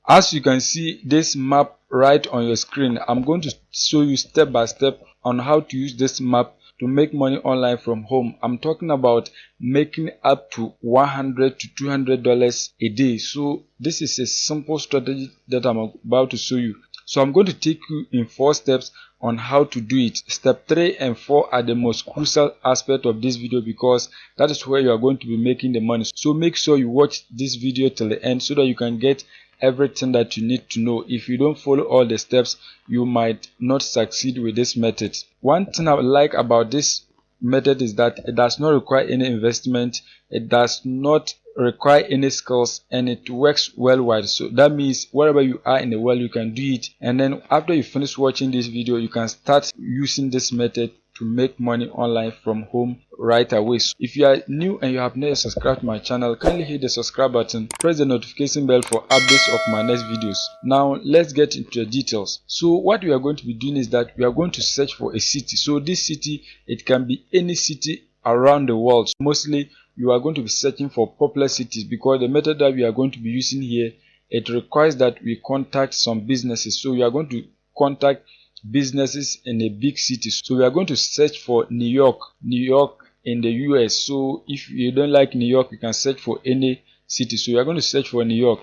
As you can see this map right on your screen, I'm going to show you step by step on how to use this map to make money online from home. I'm talking about making up to $100 to $200 a day. So this is a simple strategy that I'm about to show you. So I'm going to take you in 4 steps on how to do it. Step 3 and 4 are the most crucial aspect of this video because that is where you are going to be making the money. So make sure you watch this video till the end so that you can get everything that you need to know. If you don't follow all the steps, you might not succeed with this method. One thing I like about this method is that it does not require any investment, it does not require any skills, and it works worldwide. So that means wherever you are in the world you can do it, and then after you finish watching this video you can start using this method to make money online from home right away. So if you are new and you have not subscribed to my channel, kindly hit the subscribe button, press the notification bell for updates of my next videos. Now let's get into the details. So what we are going to be doing is that we are going to search for a city. So this city, it can be any city around the world. Mostly you are going to be searching for popular cities because the method that we are going to be using here, it requires that we contact some businesses. So we are going to contact businesses in a big city. So we are going to search for New York in the US. So if you don't like New York, you can search for any city. So we are going to search for New York.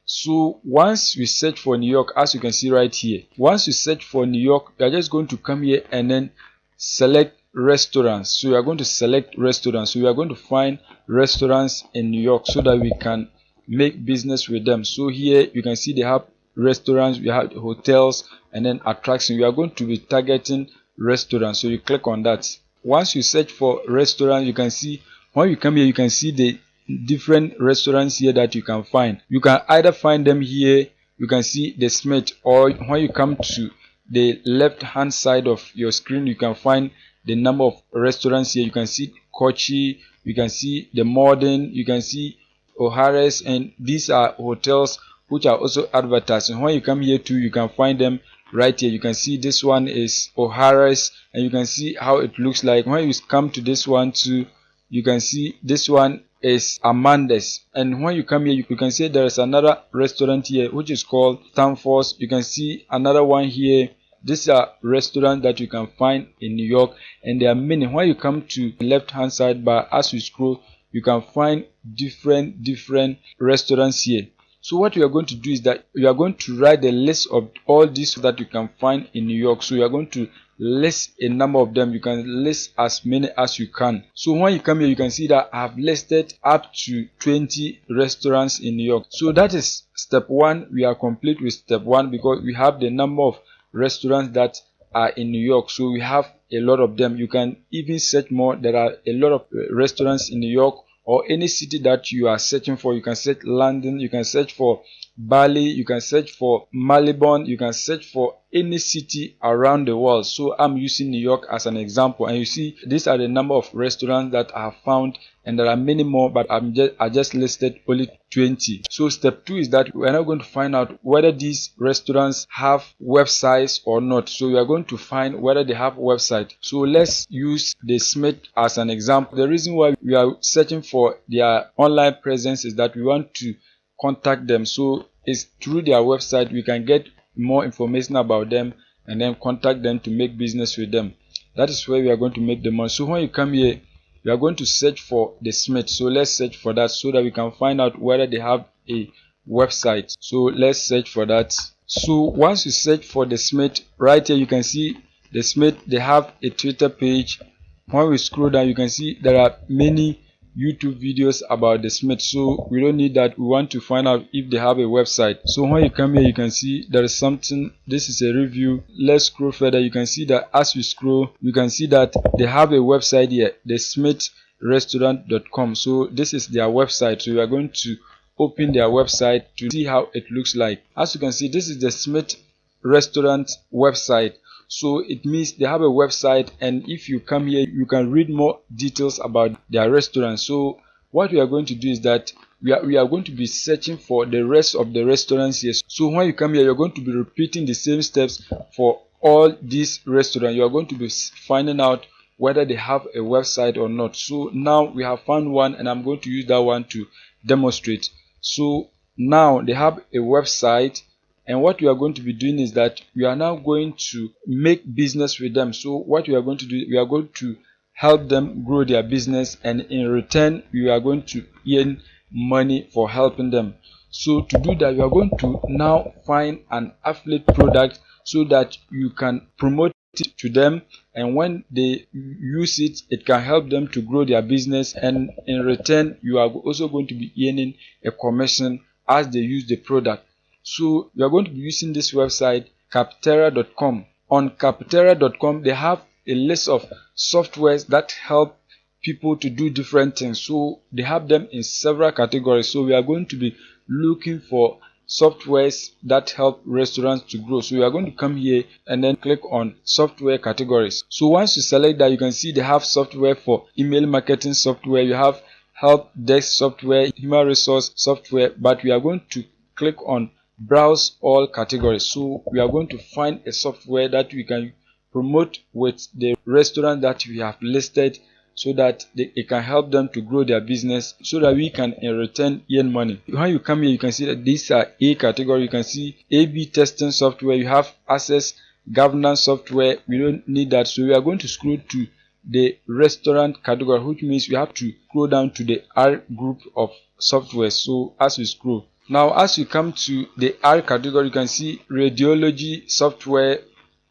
So once we search for New York, as you can see right here, once you search for New York, you are just going to come here and then select restaurants. So we are going to select restaurants. So we are going to find restaurants in New York so that we can make business with them. So here you can see they have restaurants, we have hotels, and then attractions. We are going to be targeting restaurants. So you click on that. Once you search for restaurants, you can see when you come here, you can see the different restaurants here that you can find. You can either find them here, you can see the Smith, or when you come to the left hand side of your screen, you can find the number of restaurants here. You can see Kochi, you can see the Modern, you can see O'Hara's, and these are hotels which are also advertised. And when you come here too, you can find them right here. You can see this one is O'Hara's, and you can see how it looks like. When you come to this one too, you can see this one is Amanda's, and when you come here, you can see there is another restaurant here which is called Stanford's. You can see another one here. These are restaurants that you can find in New York, and there are many. When you come to the left hand side bar, as you scroll, you can find different restaurants here. So what we are going to do is that you are going to write the list of all these that you can find in New York. So you are going to list a number of them. You can list as many as you can. So when you come here, you can see that I have listed up to 20 restaurants in New York. So that is step 1. We are complete with step 1 because we have the number of restaurants that are in New York. So we have a lot of them. You can even search more. There are a lot of restaurants in New York or any city that you are searching for. You can search London, you can search for Bali, you can search for Melbourne, you can search for any city around the world. So I'm using New York as an example, and you see these are the number of restaurants that I have found, and there are many more, but I just listed only 20. So step 2 is that we are now going to find out whether these restaurants have websites or not. So we are going to find whether they have website. So let's use the Smith as an example. The reason why we are searching for their online presence is that we want to contact them. So it's through their website we can get more information about them and then contact them to make business with them. That is where we are going to make the money. So when you come here, we are going to search for the Smith. So let's search for that so that we can find out whether they have a website. So let's search for that. So once you search for the Smith, right here you can see the Smith, they have a Twitter page. When we scroll down, you can see there are many YouTube videos about the Smith. So we don't need that. We want to find out if they have a website. So when you come here, you can see there is something. This is a review. Let's scroll further. You can see that as we scroll, you can see that they have a website here, the smithrestaurant.com. So this is their website. So we are going to open their website to see how it looks like. As you can see, this is the Smith restaurant website. So it means they have a website, and if you come here, you can read more details about their restaurant. So what we are going to do is that we are going to be searching for the rest of the restaurants here. So when you come here, you're going to be repeating the same steps for all these restaurants. You are going to be finding out whether they have a website or not. So now we have found one, and I'm going to use that one to demonstrate. So now they have a website, and what we are going to be doing is that we are now going to make business with them. So what we are going to do, we are going to help them grow their business, and in return we are going to earn money for helping them. So to do that, you are going to now find an affiliate product so that you can promote it to them, and when they use it, it can help them to grow their business, and in return you are also going to be earning a commission as they use the product. So you are going to be using this website, capterra.com. On capterra.com, they have a list of softwares that help people to do different things. So they have them in several categories. So we are going to be looking for softwares that help restaurants to grow. So you are going to come here and then click on software categories. So once you select that, you can see they have software for email marketing software, you have help desk software, human resource software, but we are going to click on browse all categories. So we are going to find a software that we can promote with the restaurant that we have listed, so that it can help them to grow their business, so that we can in return earn money. When you come here, you can see that these are A category. You can see A/B testing software, you have access governance software, we don't need that. So we are going to scroll to the restaurant category, which means we have to scroll down to the R group of software. So as we scroll now, as you come to the R category, you can see radiology software,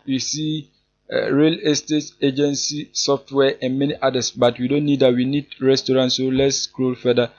you see real estate agency software, and many others, but we don't need that. We need restaurants. So let's scroll further,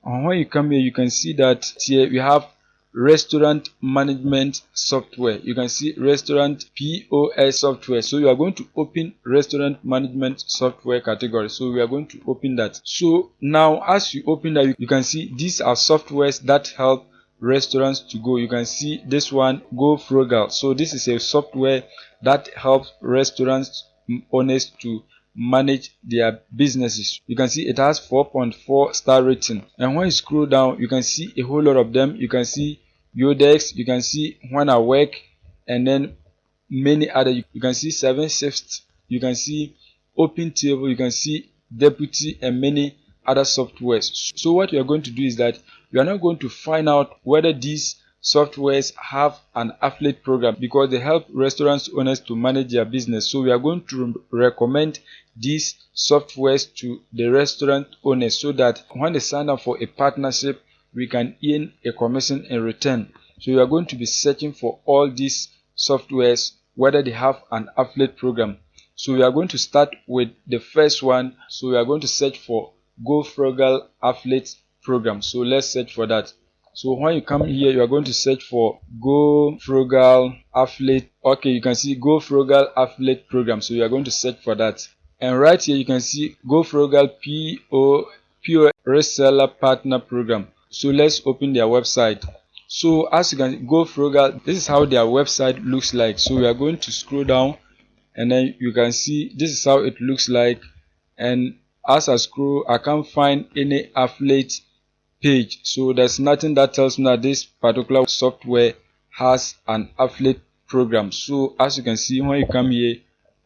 and when you come here, you can see that here we have restaurant management software. You can see restaurant POS software. So you are going to open restaurant management software category. So we are going to open that. So now as you open that, you can see these are softwares that help restaurants to go. You can see this one, Go Frugal. So this is a software that helps restaurants owners to manage their businesses. You can see it has 4.4 star rating, and when you scroll down, you can see a whole lot of them. You can see Yodex, you can see When I Work, and then many other. You can see 7/6, you can see Open Table, you can see Deputy, and many other softwares. So what we are going to do is that we are now going to find out whether these softwares have an affiliate program, because they help restaurants owners to manage their business. So we are going to recommend these softwares to the restaurant owners, so that when they sign up for a partnership, we can earn a commission in return. So we are going to be searching for all these softwares, whether they have an affiliate program. So we are going to start with the first one. So we are going to search for Go Frugal affiliate program. So let's search for that. So when you come here, you are going to search for Go Frugal affiliate. Okay, you can see Go Frugal affiliate program. So you are going to search for that, and right here you can see Go Frugal PO reseller partner program. So let's open their website. So as you can see, Go Frugal, this is how their website looks like. So we are going to scroll down, and then you can see this is how it looks like. And as I scroll, I can't find any affiliate page. So there's nothing that tells me that this particular software has an affiliate program. So as you can see, when you come here,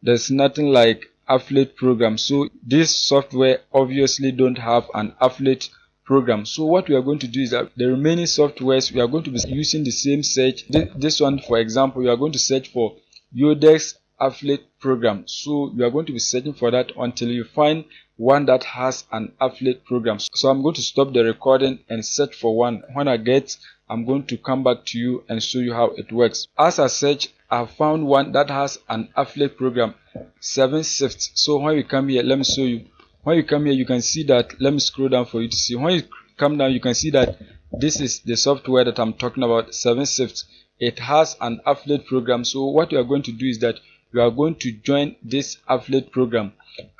there's nothing like affiliate program. So this software obviously don't have an affiliate program. So what we are going to do is that the remaining softwares, we are going to be using the same search. This one, for example, you are going to search for Yodex affiliate program. So you are going to be searching for that until you find one that has an affiliate program. So I'm going to stop the recording and search for one. When I get, I'm going to come back to you and show you how it works. As I search, I found one that has an affiliate program, 7/6. So when you come here, let me show you. When you come here, you can see that. Let me scroll down for you to see. When you come down, you can see that this is the software that I'm talking about, 7/6. It has an affiliate program. So what you are going to do is that you are going to join this affiliate program.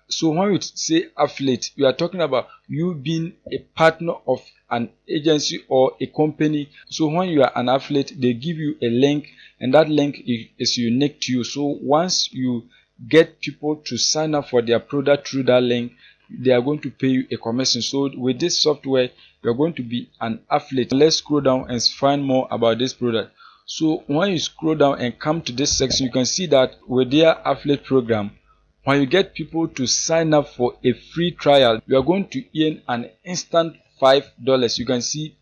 So when we say affiliate, we are talking about you being a partner of an agency or a company. So when you are an affiliate, they give you a link, and that link is unique to you. So once you get people to sign up for their product through that link, they are going to pay you a commission. So with this software, you're going to be an affiliate. Let's scroll down and find more about this product. So when you scroll down and come to this section, you can see that with their affiliate program, when you get people to sign up for a free trial, you are going to earn an instant $5. You can see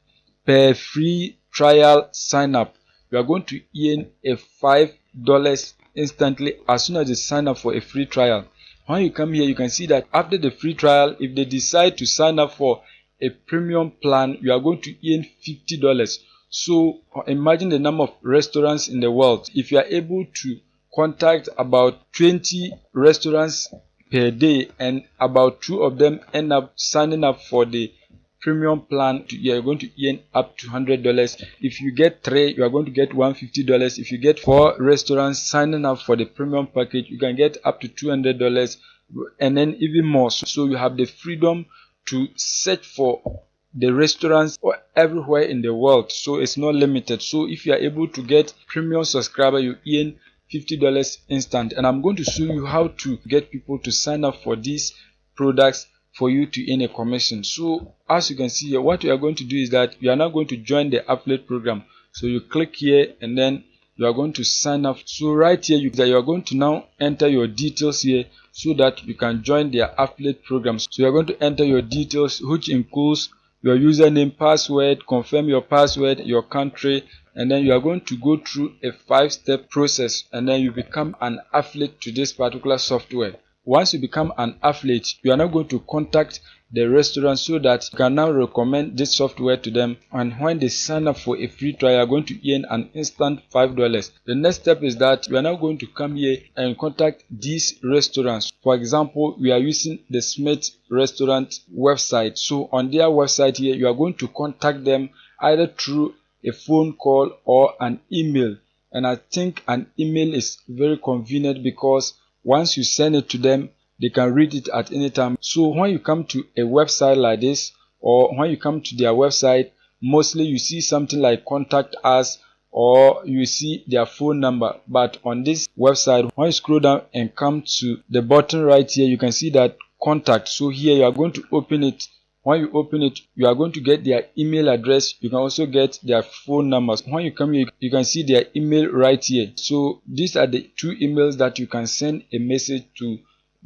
per free trial sign up, you are going to earn a $5 instantly as soon as they sign up for a free trial. When you come here, you can see that after the free trial, if they decide to sign up for a premium plan, you are going to earn $50. So imagine the number of restaurants in the world. If you are able to contact about 20 restaurants per day and about 2 of them end up signing up for the premium plan, you are going to earn up to $100. If you get 3, you are going to get $150. If you get 4 restaurants signing up for the premium package, you can get up to $200 and then even more. So you have the freedom to search for the restaurants everywhere in the world, so it's not limited. So if you are able to get premium subscriber, you earn $50 instant. And I'm going to show you how to get people to sign up for these products for you to earn a commission. So as you can see here, what you are going to do is that you are now going to join the affiliate program. So you click here and then you are going to sign up. So right here you are going to now enter your details here so that you can join their affiliate program. So you are going to enter your details, which includes your username, password, confirm your password, your country, and then you are going to go through a 5-step process and then you become an affiliate to this particular software. Once you become an affiliate, you are now going to contact the restaurant so that you can now recommend this software to them, and when they sign up for a free trial, you are going to earn an instant $5. The next step is that you are now going to come here and contact these restaurants. For example, we are using the Smith restaurant website. So on their website here, you are going to contact them either through a phone call or an email. And I think an email is very convenient because once you send it to them, they can read it at any time. So when you come to a website like this, or when you come to their website, mostly you see something like contact us or you see their phone number. But on this website, when you scroll down and come to the button right here, you can see that contact. So here you are going to open it. When you open it, you are going to get their email address. You can also get their phone numbers. When you come here, you can see their email right here. So these are the 2 emails that you can send a message to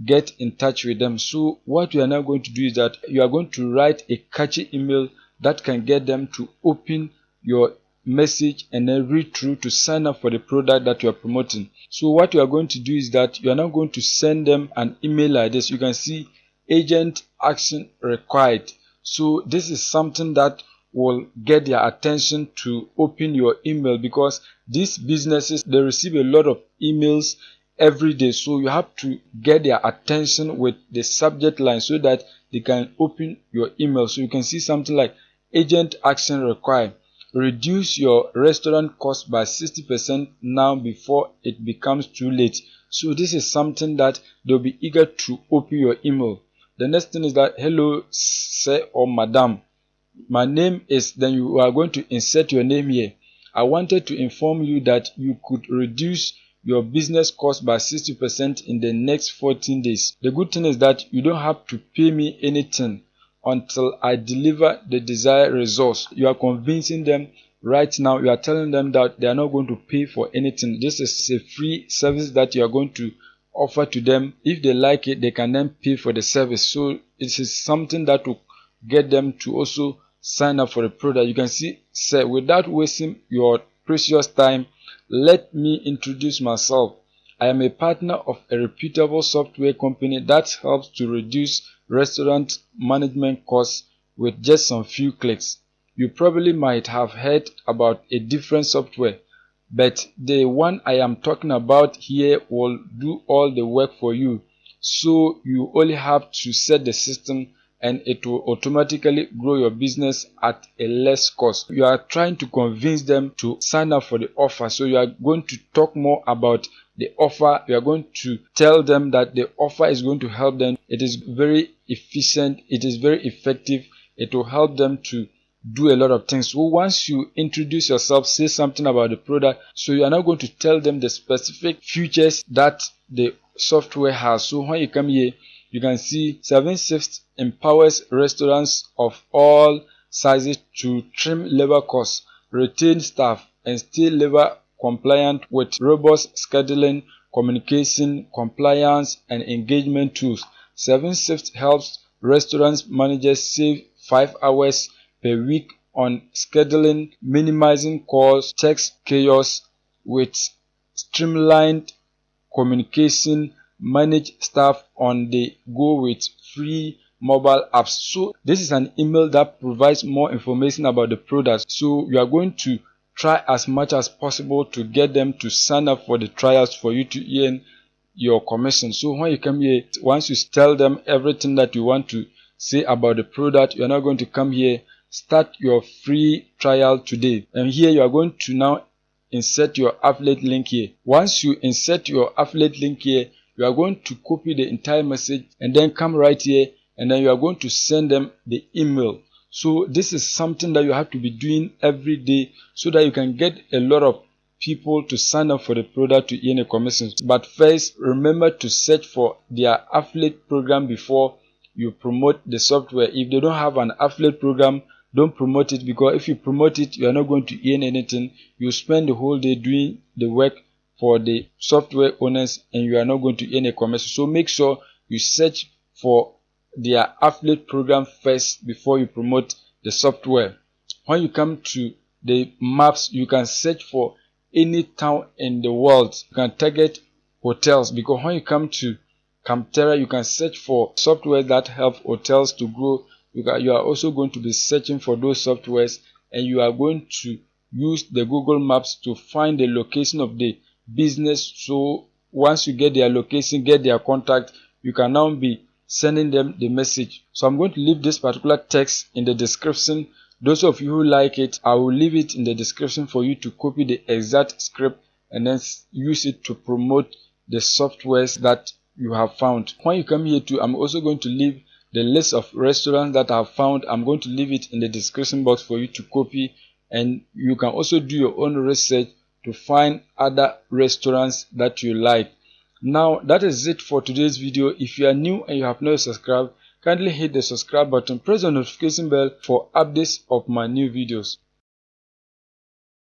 get in touch with them. So what you are now going to do is that you are going to write a catchy email that can get them to open your message and then read through to sign up for the product that you are promoting. So what you are going to do is that you are now going to send them an email like this. You can see agent action required. So this is something that will get their attention to open your email, because these businesses, they receive a lot of emails every day. So you have to get their attention with the subject line so that they can open your email. So you can see something like agent action required. Reduce your restaurant cost by 60% now before it becomes too late. So this is something that they'll be eager to open your email. The next thing is that, hello sir or madam, my name is, then you are going to insert your name here. I wanted to inform you that you could reduce your business cost by 60% in the next 14 days. The good thing is that you don't have to pay me anything until I deliver the desired results. You are convincing them right now. You are telling them that they are not going to pay for anything. This is a free service that you are going to offer to them. If they like it, they can then pay for the service. So it is something that will get them to also sign up for the product. You can see, sir, without wasting your precious time, let me introduce myself. I am a partner of a reputable software company that helps to reduce restaurant management costs with just some few clicks. You probably might have heard about a different software, but the one I am talking about here will do all the work for you. So you only have to set the system and it will automatically grow your business at a less cost. You are trying to convince them to sign up for the offer. So you are going to talk more about the offer. You are going to tell them that the offer is going to help them. It is very efficient. It is very effective. It will help them to do a lot of things. So once you introduce yourself, say something about the product. So you are now going to tell them the specific features that the software has. So when you come here, you can see 7/6 empowers restaurants of all sizes to trim labor costs, retain staff, and stay labor compliant with robust scheduling, communication, compliance, and engagement tools. 7/6 helps restaurant managers save 5 hours per week on scheduling, minimizing calls, text chaos with streamlined communication, manage staff on the go with free mobile apps. So this is an email that provides more information about the product. So you are going to try as much as possible to get them to sign up for the trials for you to earn your commission. So when you come here, once you tell them everything that you want to say about the product, you're not going to come here, start your free trial today. And here you are going to now insert your affiliate link here. Once you insert your affiliate link here, you are going to copy the entire message and then come right here, and then you are going to send them the email. So this is something that you have to be doing every day so that you can get a lot of people to sign up for the product to earn a commission. But first, remember to search for their affiliate program before you promote the software. If they don't have an affiliate program, don't promote it, because if you promote it, you are not going to earn anything. You spend the whole day doing the work for the software owners and you are not going to earn a commission. So make sure you search for their affiliate program first before you promote the software. When you come to the maps, you can search for any town in the world. You can target hotels, because when you come to Camterra, you can search for software that help hotels to grow. You are also going to be searching for those softwares, and you are going to use the Google Maps to find the location of the business. So once you get their location, get their contact, you can now be sending them the message. So I'm going to leave this particular text in the description. Those of you who like it, I will leave it in the description for you to copy the exact script and then use it to promote the softwares that you have found. When you come here too, I'm also going to leave the list of restaurants that I have found. I'm going to leave it in the description box for you to copy, and you can also do your own research to find other restaurants that you like. Now that is it for today's video. If you are new and you have not subscribed, kindly hit the subscribe button, press the notification bell for updates of my new videos.